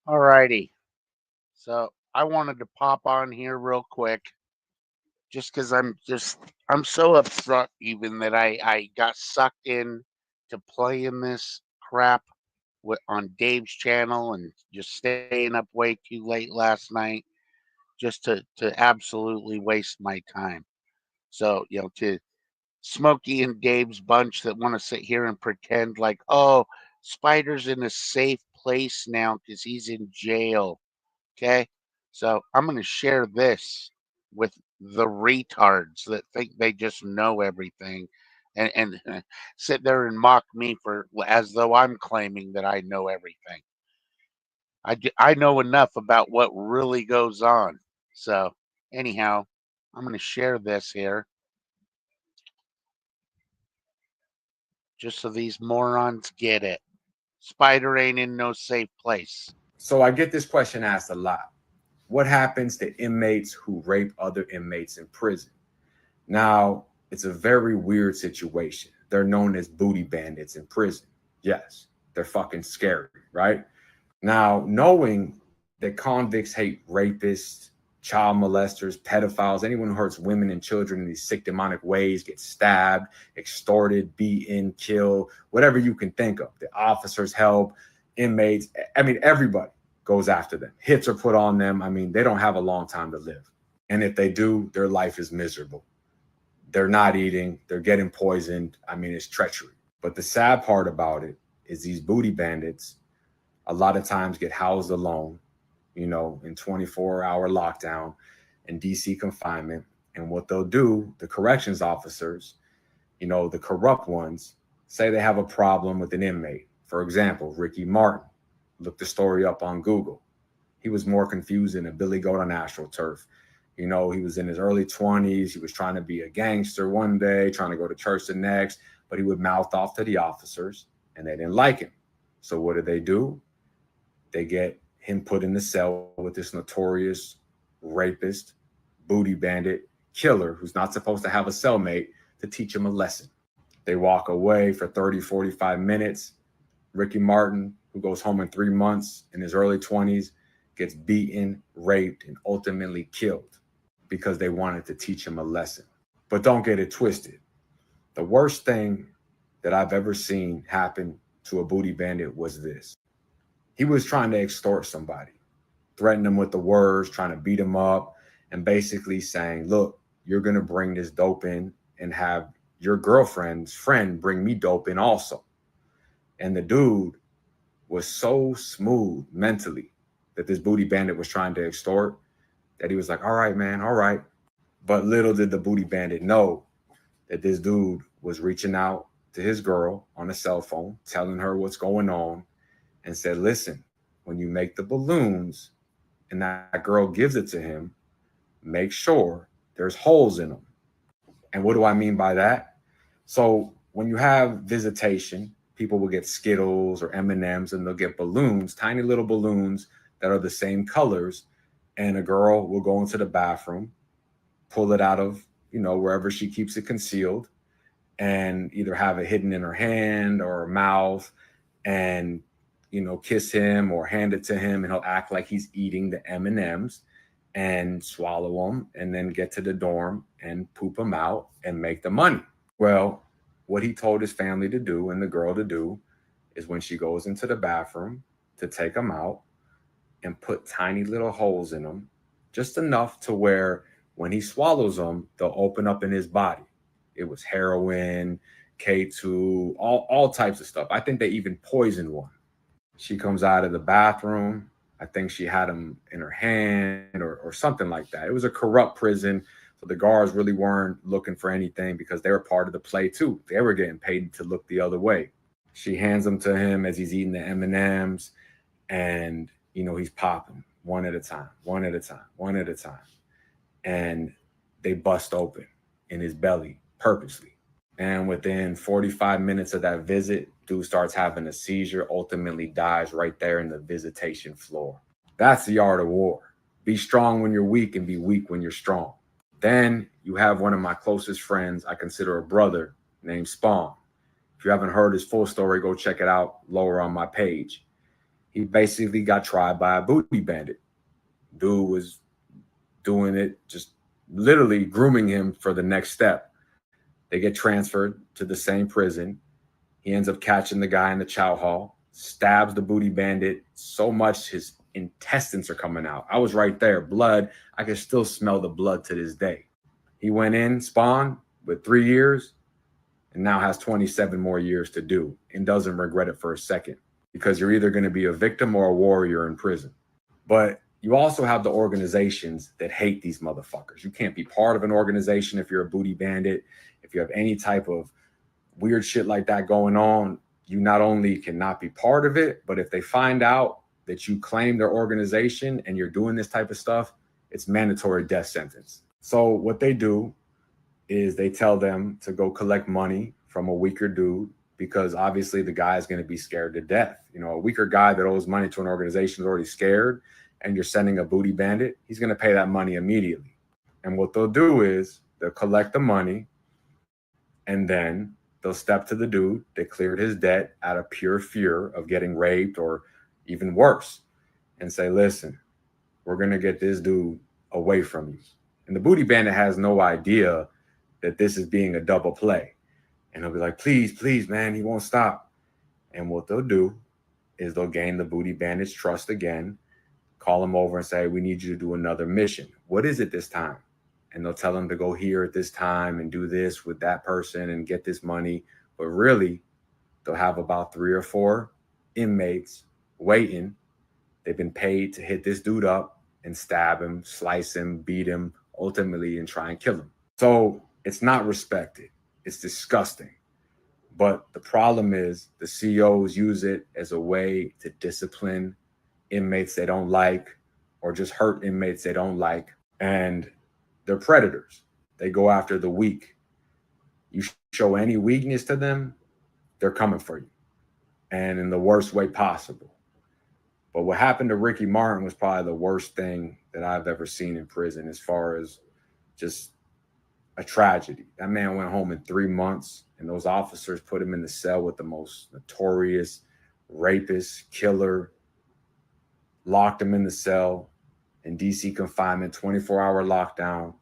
Alrighty. So I wanted to pop on here real quick just because I'm so upset even that I got sucked in to playing this crap on Dave's channel and just staying up way too late last night just to absolutely waste my time. So, to Smokey and Dave's bunch that want to sit here and pretend like, oh, Spider's in a safe place now because he's in jail. Okay. So I'm going to share this with the retards that think they just know everything and sit there and mock me for as though I'm claiming that I know everything. I know enough about what really goes on. So, anyhow, I'm going to share this here just so these morons get it. Spider ain't in no safe place. So I get this question asked a lot. What happens to inmates who rape other inmates in prison? Now, it's a very weird situation. They're known as booty bandits in prison. Yes, they're fucking scary, right? Now, knowing that convicts hate rapists, child molesters, pedophiles, anyone who hurts women and children in these sick, demonic ways, gets stabbed, extorted, beaten, killed, whatever you can think of. The officers help, inmates, I mean, everybody goes after them. Hits are put on them. I mean, they don't have a long time to live. And if they do, their life is miserable. They're not eating, they're getting poisoned. I mean, it's treachery. But the sad part about it is these booty bandits a lot of times get housed alone, in 24-hour lockdown and DC confinement. And what they'll do, the corrections officers, the corrupt ones, say they have a problem with an inmate. For example, Ricky Martin. Look the story up on Google. He was more confused than a billy goat on AstroTurf. He was in his early 20s. He was trying to be a gangster one day, trying to go to church the next, but he would mouth off to the officers and they didn't like him. So what do? They get him put in the cell with this notorious rapist, booty bandit, killer who's not supposed to have a cellmate to teach him a lesson. They walk away for 30, 45 minutes. Ricky Martin, who goes home in 3 months in his early 20s, gets beaten, raped, and ultimately killed because they wanted to teach him a lesson. But don't get it twisted. The worst thing that I've ever seen happen to a booty bandit was this. He was trying to extort somebody, threaten them with the words, trying to beat him up, and basically saying, look, you're going to bring this dope in and have your girlfriend's friend bring me dope in also. And the dude was so smooth mentally that this booty bandit was trying to extort that he was like, all right, man, all right. But little did the booty bandit know that this dude was reaching out to his girl on a cell phone, telling her what's going on, and said, listen, when you make the balloons and that girl gives it to him, make sure there's holes in them. And what do I mean by that? So when you have visitation, people will get Skittles or M&Ms and they'll get balloons, tiny little balloons that are the same colors. And a girl will go into the bathroom, pull it out of, wherever she keeps it concealed, and either have it hidden in her hand or her mouth and, kiss him or hand it to him, and he'll act like he's eating the M&Ms and swallow them and then get to the dorm and poop them out and make the money. Well, what he told his family to do and the girl to do is when she goes into the bathroom to take them out and put tiny little holes in them, just enough to where when he swallows them, they'll open up in his body. It was heroin, K2, all types of stuff. I think they even poisoned one. She comes out of the bathroom. I think she had him in her hand or something like that. It was a corrupt prison. So the guards really weren't looking for anything because they were part of the play too. They were getting paid to look the other way. She hands them to him as he's eating the M&Ms, and he's popping one at a time, one at a time, one at a time. And they bust open in his belly purposely. And within 45 minutes of that visit, dude starts having a seizure, ultimately dies right there in the visitation floor. That's the art of war. Be strong when you're weak and be weak when you're strong. Then you have one of my closest friends, I consider a brother, named Spawn. If you haven't heard his full story, go check it out lower on my page. He basically got tried by a booty bandit. Dude was doing it, just literally grooming him for the next step. They get transferred to the same prison. He ends up catching the guy in the chow hall, stabs the booty bandit so much his intestines are coming out. I was right there, blood. I can still smell the blood to this day. He went in, spawned with 3 years, and now has 27 more years to do and doesn't regret it for a second because you're either going to be a victim or a warrior in prison. But you also have the organizations that hate these motherfuckers. You can't be part of an organization if you're a booty bandit. If you have any type of weird shit like that going on, you not only cannot be part of it, but if they find out that you claim their organization and you're doing this type of stuff, it's mandatory death sentence. So what they do is they tell them to go collect money from a weaker dude because obviously the guy is going to be scared to death. You know, a weaker guy that owes money to an organization is already scared, and you're sending a booty bandit, he's going to pay that money immediately. And what they'll do is they'll collect the money and then they'll step to the dude that cleared his debt out of pure fear of getting raped or even worse and say, listen, we're going to get this dude away from you. And the booty bandit has no idea that this is being a double play. And they'll be like, please, please, man, he won't stop. And what they'll do is they'll gain the booty bandit's trust again, call him over and say, we need you to do another mission. What is it this time? And they'll tell him to go here at this time and do this with that person and get this money. But really, they'll have about 3 or 4 inmates waiting. They've been paid to hit this dude up and stab him, slice him, beat him, ultimately, and try and kill him. So it's not respected. It's disgusting. But the problem is the COs use it as a way to discipline inmates they don't like or just hurt inmates they don't like. And they're predators. They go after the weak. You show any weakness to them, they're coming for you. And in the worst way possible. But what happened to Ricky Martin was probably the worst thing that I've ever seen in prison as far as just a tragedy. That man went home in 3 months, and those officers put him in the cell with the most notorious rapist, killer, locked him in the cell in DC confinement, 24-hour lockdown,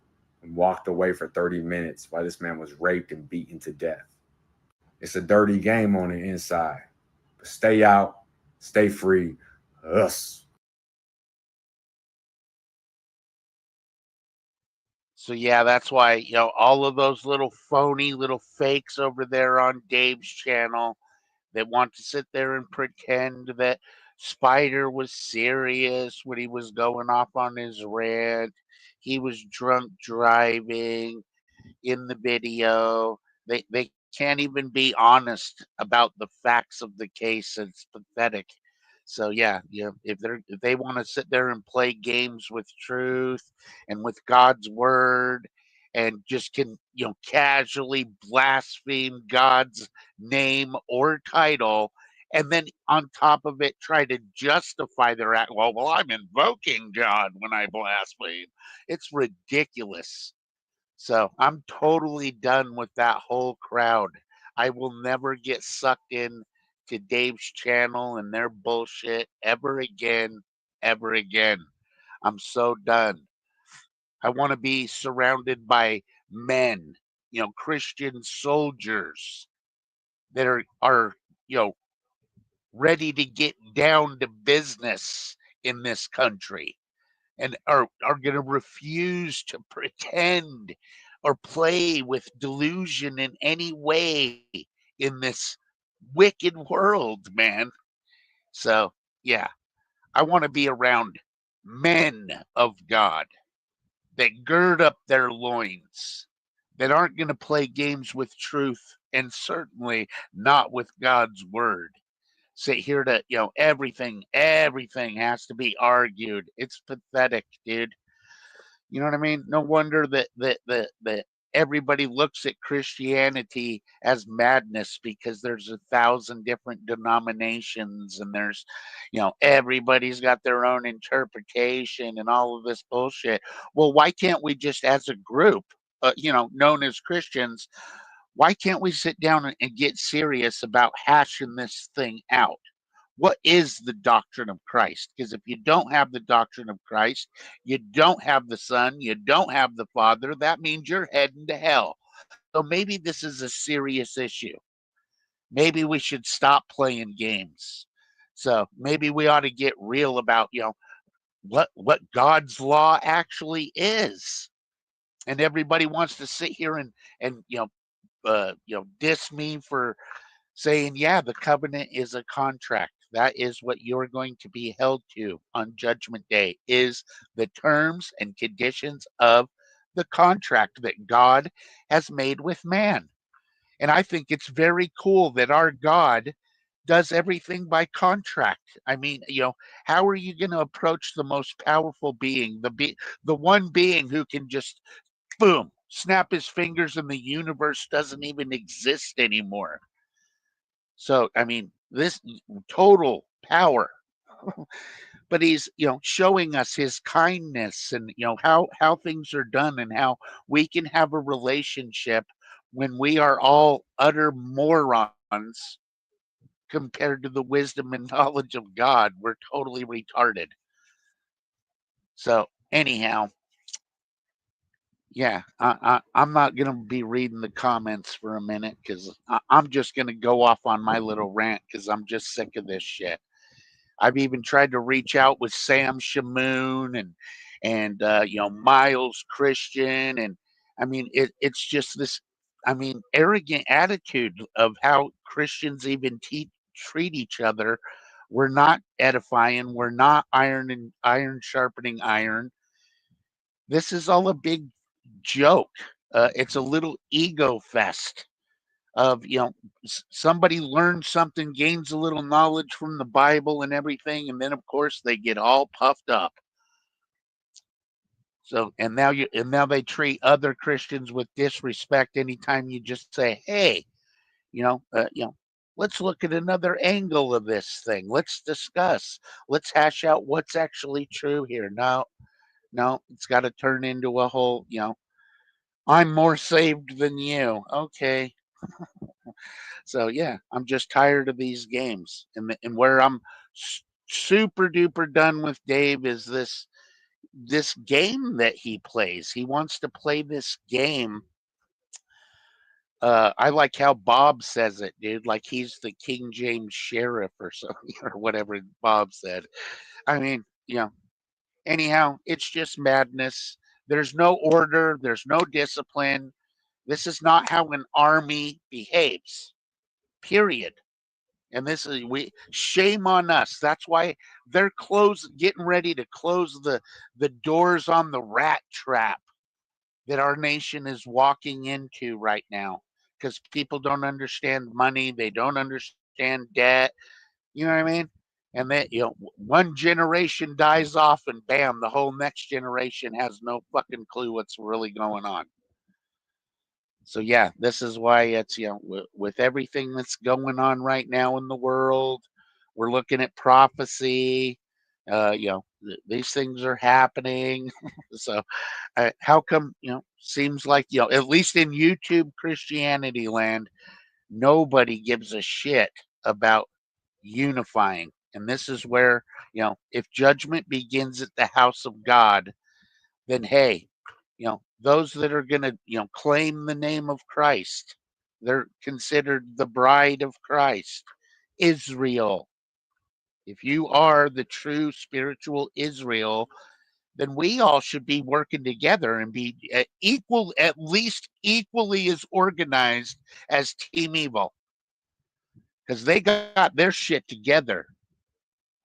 and walked away for 30 minutes while this man was raped and beaten to death. It's a dirty game on the inside. But stay out, stay free. Us. So yeah, that's why, all of those little phony little fakes over there on Dave's channel that want to sit there and pretend that Spider was serious when he was going off on his rant. He was drunk driving in the video. They can't even be honest about the facts of the case. It's pathetic. So yeah, if they want to sit there and play games with truth and with God's word and just can casually blaspheme God's name or title and then on top of it try to justify their act, well, I'm invoking God when I blaspheme. It's ridiculous. So I'm totally done with that whole crowd. I will never get sucked in to Dave's channel and their bullshit ever again, ever again. I'm so done. I want to be surrounded by men, Christian soldiers that are, you know, ready to get down to business in this country and are going to refuse to pretend or play with delusion in any way in this wicked world, man. So, yeah, I want to be around men of God that gird up their loins, that aren't going to play games with truth and certainly not with God's word. Sit here to, everything has to be argued. It's pathetic, dude. You know what I mean? No wonder that everybody looks at Christianity as madness because there's 1,000 different denominations and everybody's got their own interpretation and all of this bullshit. Well, why can't we just as a group, known as Christians, why can't we sit down and get serious about hashing this thing out? what is the doctrine of Christ? Because if you don't have the doctrine of Christ, you don't have the Son, you don't have the Father, that means you're heading to hell. So maybe this is a serious issue. Maybe we should stop playing games. So maybe we ought to get real about, what God's law actually is. And everybody wants to sit here and diss me for saying, yeah, the covenant is a contract. That is what you're going to be held to on Judgment Day, is the terms and conditions of the contract that God has made with man. And I think it's very cool that our God does everything by contract. I mean, how are you going to approach the most powerful being, the one being who can just boom, snap his fingers and the universe doesn't even exist anymore? So, I mean, this total power, but he's, showing us his kindness and, how things are done and how we can have a relationship when we are all utter morons compared to the wisdom and knowledge of God. We're totally retarded. So, anyhow, yeah, I'm not going to be reading the comments for a minute because I'm just going to go off on my little rant because I'm just sick of this shit. I've even tried to reach out with Sam Shamoon and Miles Christian, and I mean it's just this, I mean, arrogant attitude of how Christians even treat each other. We're not edifying. We're not iron sharpening iron. This is all a big joke. It's a little ego fest of, somebody learns something, gains a little knowledge from the Bible and everything, and then of course they get all puffed up. So and now they treat other Christians with disrespect anytime you just say, hey, you know uh, you know let's look at another angle of this thing, let's discuss, let's hash out what's actually true here. No, no, it's got to turn into a whole, I'm more saved than you. Okay. So yeah, I'm just tired of these games, and where I'm super duper done with Dave is this game that he plays. He wants to play this game. I like how Bob says it, dude. Like he's the King James sheriff or something, or whatever Bob said. I mean, anyhow, it's just madness. There's no order. There's no discipline. This is not how an army behaves. Period. And this is, we shame on us. That's why they're getting ready to close the doors on the rat trap that our nation is walking into right now, because people don't understand money, they don't understand debt. You know what I mean? And then, one generation dies off, and bam, the whole next generation has no fucking clue what's really going on. So yeah, this is why it's, with everything that's going on right now in the world, we're looking at prophecy. These things are happening. So how come, seems like, at least in YouTube Christianity land, nobody gives a shit about unifying. And this is where, if judgment begins at the house of God, then hey, those that are going to, claim the name of Christ, they're considered the bride of Christ, Israel. If you are the true spiritual Israel, then we all should be working together and be at least equally as organized as Team Evil, because they got their shit together.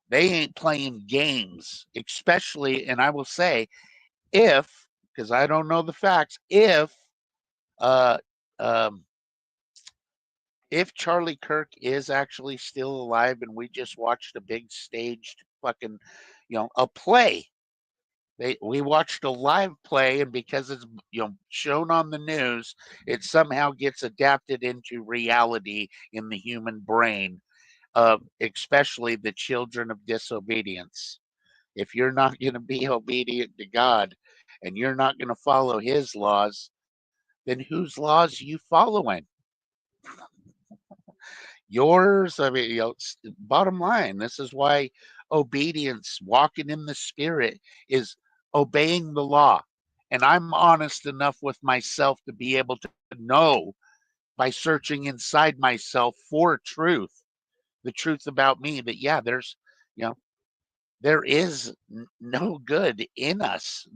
They ain't playing games, especially, and I will say, if, because I don't know the facts, uh, um, if Charlie Kirk is actually still alive and we just watched a big staged fucking, a play. We watched a live play, and because it's, shown on the news, it somehow gets adapted into reality in the human brain, especially the children of disobedience. If you're not going to be obedient to God and you're not going to follow His laws, then whose laws are you following? yours. I mean, bottom line, this is why obedience, walking in the spirit, is obeying the law. And I'm honest enough with myself to be able to know by searching inside myself for truth, the truth about me, that yeah, you know, there is no good in us.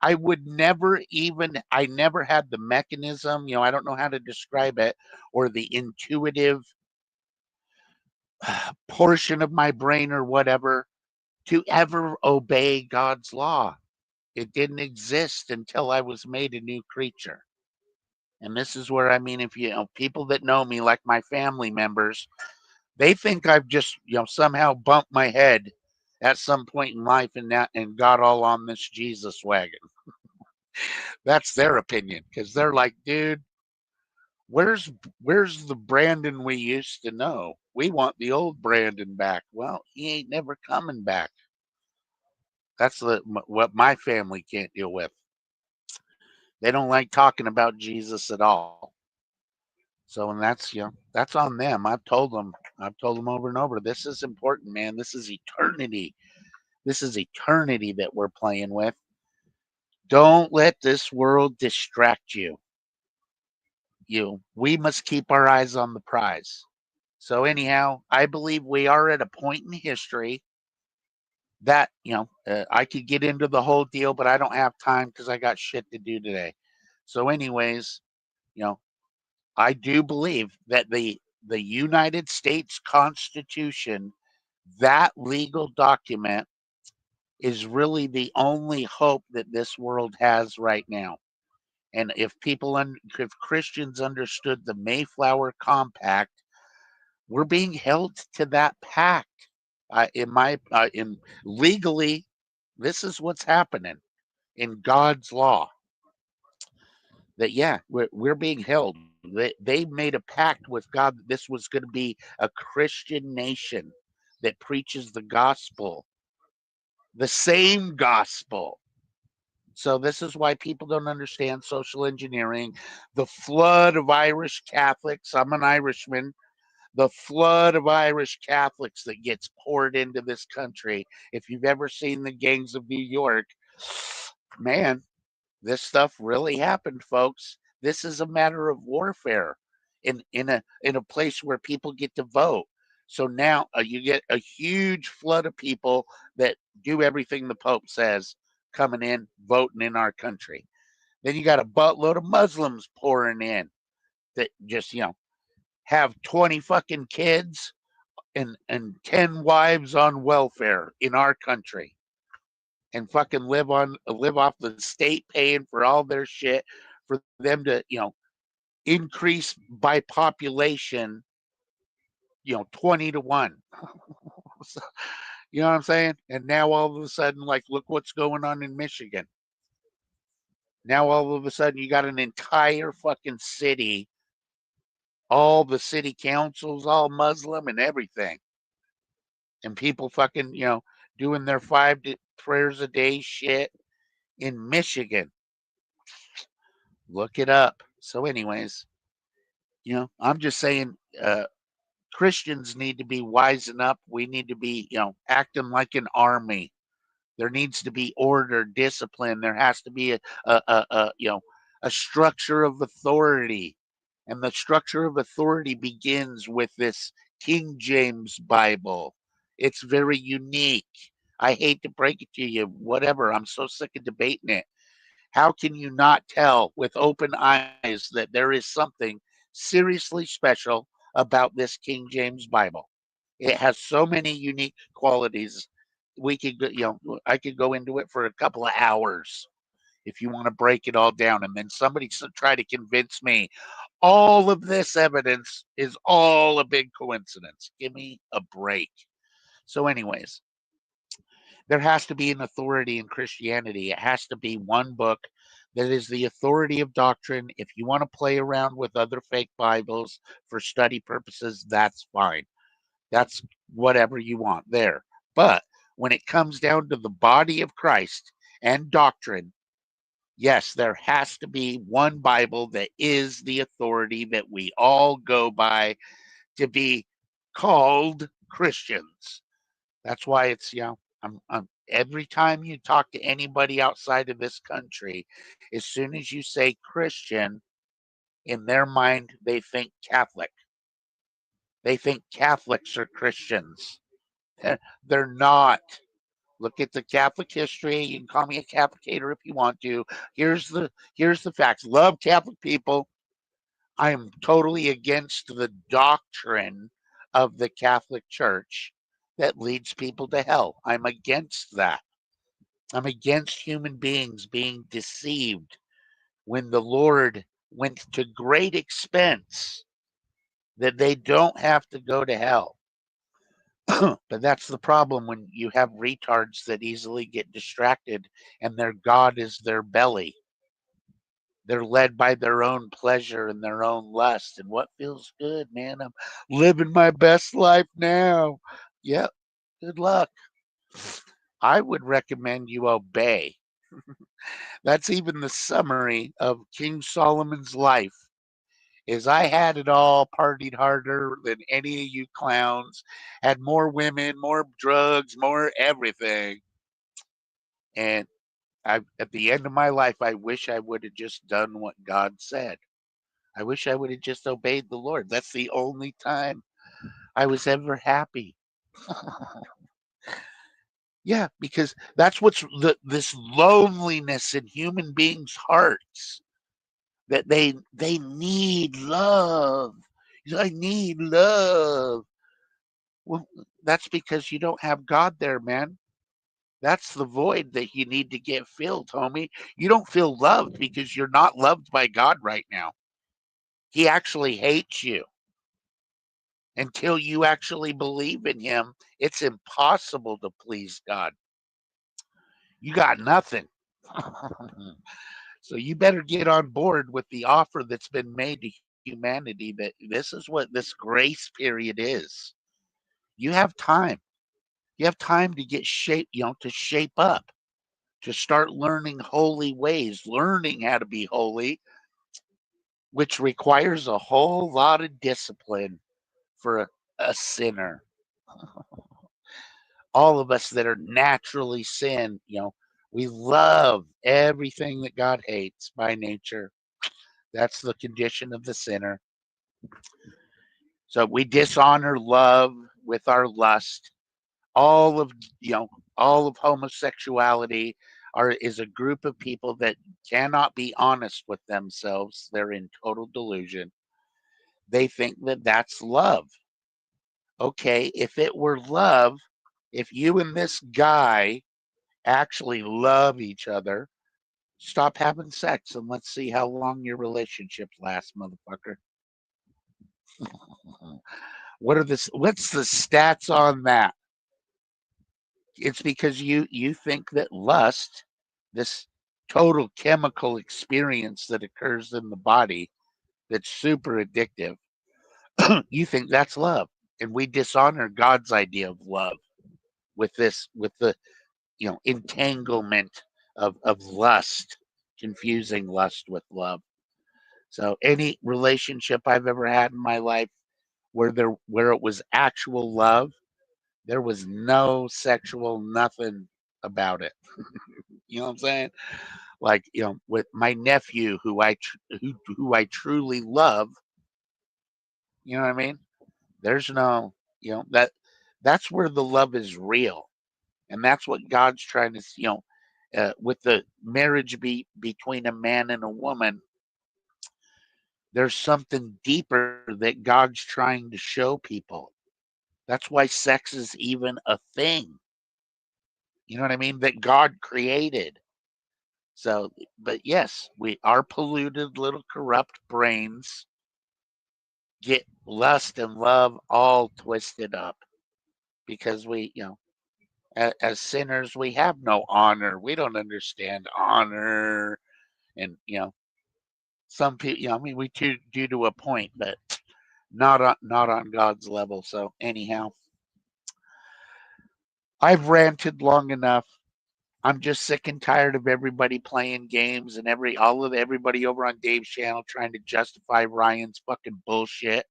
I would never even, I never had the mechanism, I don't know how to describe it, or the intuitive portion of my brain or whatever to ever obey God's law. It didn't exist until I was made a new creature. And this is where, I mean, if people that know me, like my family members, they think I've just, somehow bumped my head at some point in life and got all on this Jesus wagon. That's their opinion, because they're like, dude, where's where's the Brandon we used to know? We want the old Brandon back. Well, he ain't never coming back. That's what my family can't deal with. They don't like talking about Jesus at all. So, and that's on them. I've told them over and over. This is important, man. This is eternity. This is eternity that we're playing with. Don't let this world distract you. We must keep our eyes on the prize. So anyhow, I believe we are at a point in history that, I could get into the whole deal, but I don't have time because I got shit to do today. So anyways, you know, I do believe that the United States Constitution, that legal document, is really the only hope that this world has right now. And if Christians understood the Mayflower Compact, we're being held to that pact. In legally, this is what's happening in God's law. That yeah, we're being held. They made a pact with God that this was going to be a Christian nation that preaches the gospel, the same gospel. So this is why people don't understand social engineering. The flood of Irish Catholics, I'm an Irishman, the flood of Irish Catholics that gets poured into this country. If you've ever seen the gangs of New York, man, this stuff really happened, folks. This is a matter of warfare in a place where people get to vote. So now you get a huge flood of people that do everything the Pope says coming in, voting in our country. Then you got a buttload of Muslims pouring in that just, have 20 fucking kids and 10 wives on welfare in our country and fucking live off the state paying for all their shit for them to, increase by population, 20 to 1. So, you know what I'm saying? And now all of a sudden, like, look what's going on in Michigan. Now all of a sudden you got an entire fucking city, all the city councils, all Muslim and everything. And people fucking, doing their prayers a day shit in Michigan. Look it up. So, anyways, I'm just saying, Christians need to be wising up. We need to be, acting like an army. There needs to be order, discipline. There has to be a structure of authority, and the structure of authority begins with this King James Bible. It's very unique. I hate to break it to you, whatever. I'm so sick of debating it. How can you not tell with open eyes that there is something seriously special about this King James Bible? It has so many unique qualities. We could go, I could go into it for a couple of hours if you want to break it all down, and then somebody try to convince me all of this evidence is all a big coincidence. Give me a break. So, anyways, there has to be an authority in Christianity. It has to be one book that is the authority of doctrine. If you want to play around with other fake Bibles for study purposes, that's fine. That's whatever you want there. But when it comes down to the body of Christ and doctrine, yes, there has to be one Bible that is the authority that we all go by to be called Christians. That's why it's, every time you talk to anybody outside of this country, as soon as you say Christian, in their mind, they think Catholic. They think Catholics are Christians. They're not. Look at the Catholic history. You can call me a Catholicator if you want to. Here's the facts. Love Catholic people. I am totally against the doctrine of the Catholic Church that leads people to hell. I'm against that. I'm against human beings being deceived when the Lord went to great expense that they don't have to go to hell. But that's the problem when you have retards that easily get distracted and their God is their belly. They're led by their own pleasure and their own lust. And what feels good, man? I'm living my best life now. Yep. Good luck. I would recommend you obey. That's even the summary of King Solomon's life. Is I had it all, partied harder than any of you clowns, had more women, more drugs, more everything. And at the end of my life, I wish I would have just done what God said. I wish I would have just obeyed the Lord. That's the only time I was ever happy. Yeah, because that's what's this loneliness in human beings' hearts, that they need love. I need love. Well, that's because you don't have God there, man. That's the void that you need to get filled, homie. You don't feel loved because you're not loved by God right now. He actually hates you. Until you actually believe in him, it's impossible to please God. You got nothing. So you better get on board with the offer that's been made to humanity, that this is what this grace period is. You have time. You have time to get shape, to shape up, to start learning holy ways, learning how to be holy, which requires a whole lot of discipline for a sinner. All of us that are naturally sin, we love everything that God hates by nature. That's the condition of the sinner. So we dishonor love with our lust. All of all of homosexuality is a group of people that cannot be honest with themselves. They're in total delusion. They think that that's love. Okay, if it were love, if you and this guy actually love each other, stop having sex and let's see how long your relationship lasts, motherfucker. What's the stats on that? It's because you think that lust, this total chemical experience that occurs in the body that's super addictive, you think that's love. And we dishonor God's idea of love with the entanglement of lust, confusing lust with love. So any relationship I've ever had in my life where it was actual love, there was no sexual nothing about it. You know what I'm saying? Like, with my nephew who I truly love, you know what I mean? There's no, that's where the love is real. And that's what God's trying to, with the marriage between a man and a woman, there's something deeper that God's trying to show people. That's why sex is even a thing. You know what I mean? That God created. So, but yes, our polluted little corrupt brains get lust and love all twisted up because as sinners, we have no honor. We don't understand honor. And, some people, I mean, we do to a point, but not on God's level. So anyhow, I've ranted long enough. I'm just sick and tired of everybody playing games and everybody over on Dave's channel trying to justify Ryan's fucking bullshit.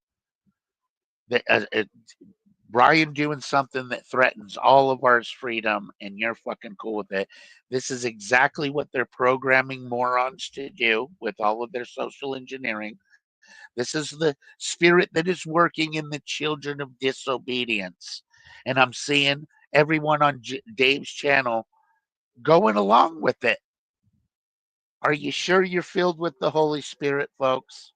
Brian doing something that threatens all of our freedom, and you're fucking cool with it. This is exactly what they're programming morons to do with all of their social engineering. This is the spirit that is working in the children of disobedience. And I'm seeing everyone on Dave's channel going along with it. Are you sure you're filled with the Holy Spirit, folks?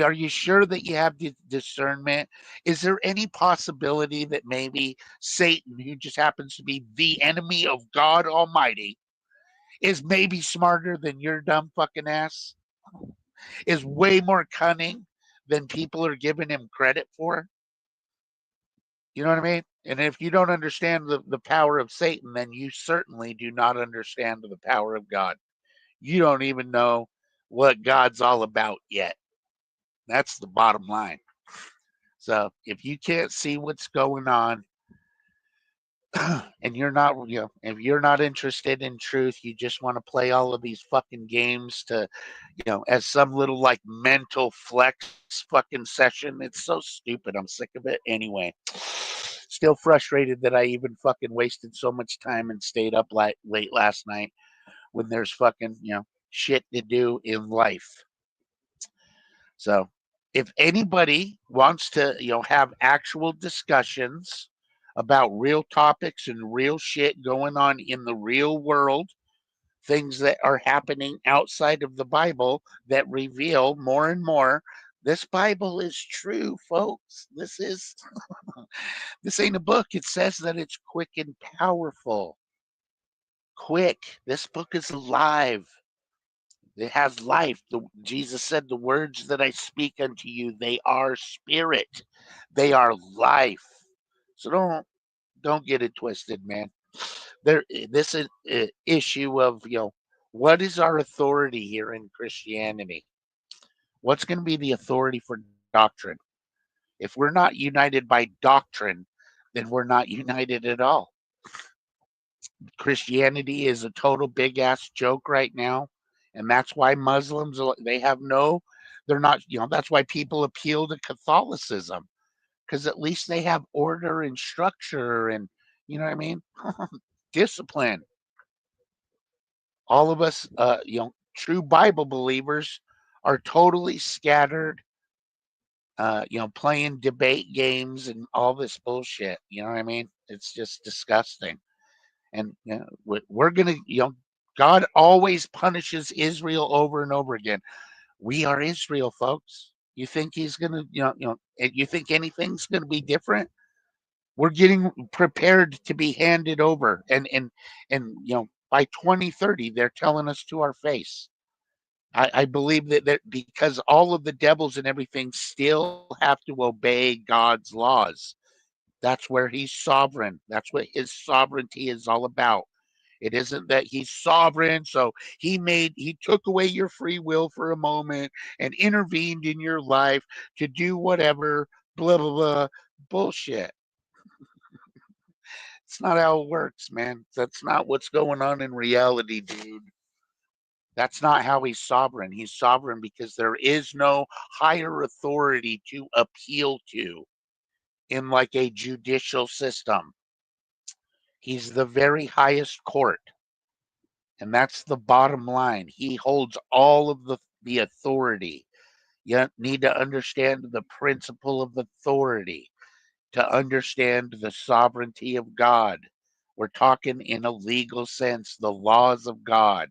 Are you sure that you have discernment? Is there any possibility that maybe Satan, who just happens to be the enemy of God Almighty, is maybe smarter than your dumb fucking ass? Is way more cunning than people are giving him credit for? You know what I mean? And if you don't understand the power of Satan, then you certainly do not understand the power of God. You don't even know what God's all about yet. That's the bottom line. So if you can't see what's going on, and you're not, if you're not interested in truth, you just want to play all of these fucking games to, as some little like mental flex fucking session. It's so stupid. I'm sick of it anyway. Still frustrated that I even fucking wasted so much time and stayed up late last night when there's fucking, shit to do in life. So if anybody wants to, have actual discussions about real topics and real shit going on in the real world, things that are happening outside of the Bible that reveal more and more this Bible is true, folks. This ain't a book. It says that it's quick and powerful. Quick. This book is alive. It has life. Jesus said, "The words that I speak unto you, they are spirit. They are life." So don't get it twisted, man. This is issue of what is our authority here in Christianity? What's going to be the authority for doctrine? If we're not united by doctrine, then we're not united at all. Christianity is a total big ass joke right now, and that's why Muslims they have no, they're not, that's why people appeal to Catholicism, because at least they have order and structure and, you know what I mean, discipline. All of us, true Bible believers are totally scattered, playing debate games and all this bullshit. You know what I mean? It's just disgusting. And we're gonna, God always punishes Israel over and over again. We are Israel, folks. You think he's gonna, you think anything's gonna be different? We're getting prepared to be handed over, and by 2030, they're telling us to our face. I believe that because all of the devils and everything still have to obey God's laws. That's where he's sovereign. That's what his sovereignty is all about. It isn't that he's sovereign, so he took away your free will for a moment and intervened in your life to do whatever, blah blah blah. Bullshit. It's not how it works, man. That's not what's going on in reality, dude. That's not how he's sovereign. He's sovereign because there is no higher authority to appeal to in like a judicial system. He's the very highest court. And that's the bottom line. He holds all of the authority. You need to understand the principle of authority to understand the sovereignty of God. We're talking in a legal sense, the laws of God.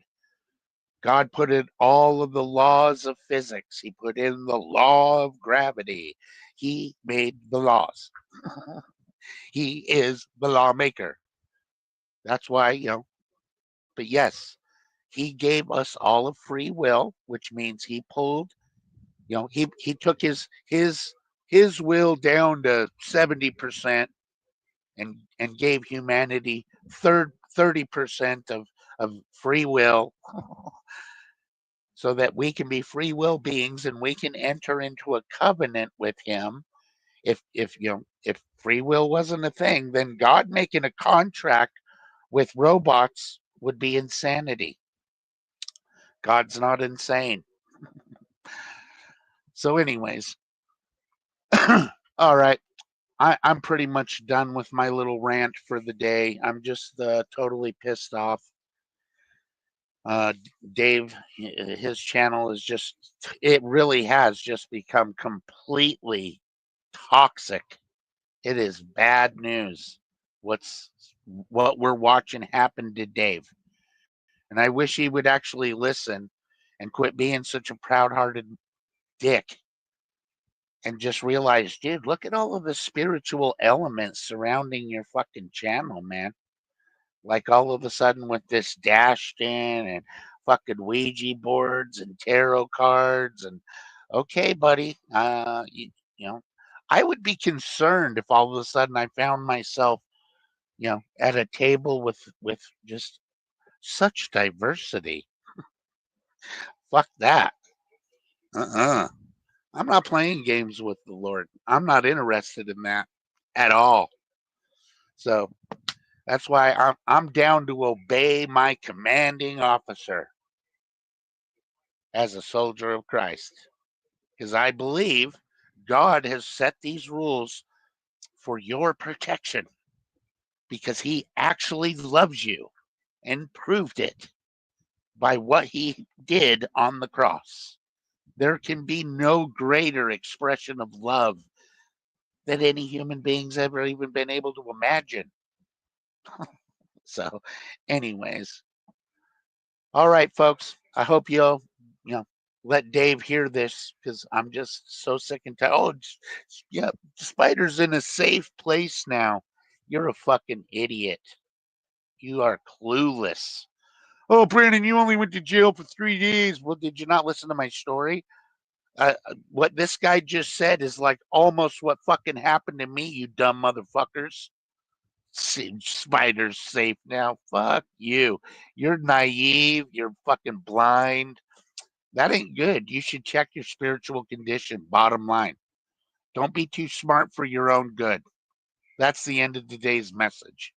God put in all of the laws of physics. He put in the law of gravity. He made the laws. He is the lawmaker. That's why, but yes, he gave us all of free will, which means he pulled, he took his will down to 70% and gave humanity 30% of free will so that we can be free will beings and we can enter into a covenant with him. If free will wasn't a thing, then God making a contract with robots would be insanity. God's not insane. So anyways, all right. I'm pretty much done with my little rant for the day. I'm just totally pissed off. Uh, Dave, his channel is just, it really has just become completely toxic. It is bad news. What's what we're watching happen to Dave. And I wish he would actually listen and quit being such a proud-hearted dick and just realize, dude, look at all of the spiritual elements surrounding your fucking channel, man. Like all of a sudden with this dashed in and fucking Ouija boards and tarot cards and okay, buddy, you know, I would be concerned if all of a sudden I found myself, at a table with just such diversity. Fuck that. Uh-uh. I'm not playing games with the Lord. I'm not interested in that at all. So that's why I'm down to obey my commanding officer as a soldier of Christ. Because I believe God has set these rules for your protection because he actually loves you and proved it by what he did on the cross. There can be no greater expression of love that any human being's ever even been able to imagine. So, anyways, all right, folks. I hope you'll, you know, let Dave hear this because I'm just so sick and tired. Oh, yeah, Spider's in a safe place now. You're a fucking idiot. You are clueless. Oh, Brandon, you only went to jail for 3 days. Well, did you not listen to my story? What this guy just said is like almost what fucking happened to me, you dumb motherfuckers. Spider's safe now. Fuck you. You're naive. You're fucking blind. That ain't good. You should check your spiritual condition. Bottom line. Don't be too smart for your own good. That's the end of today's message.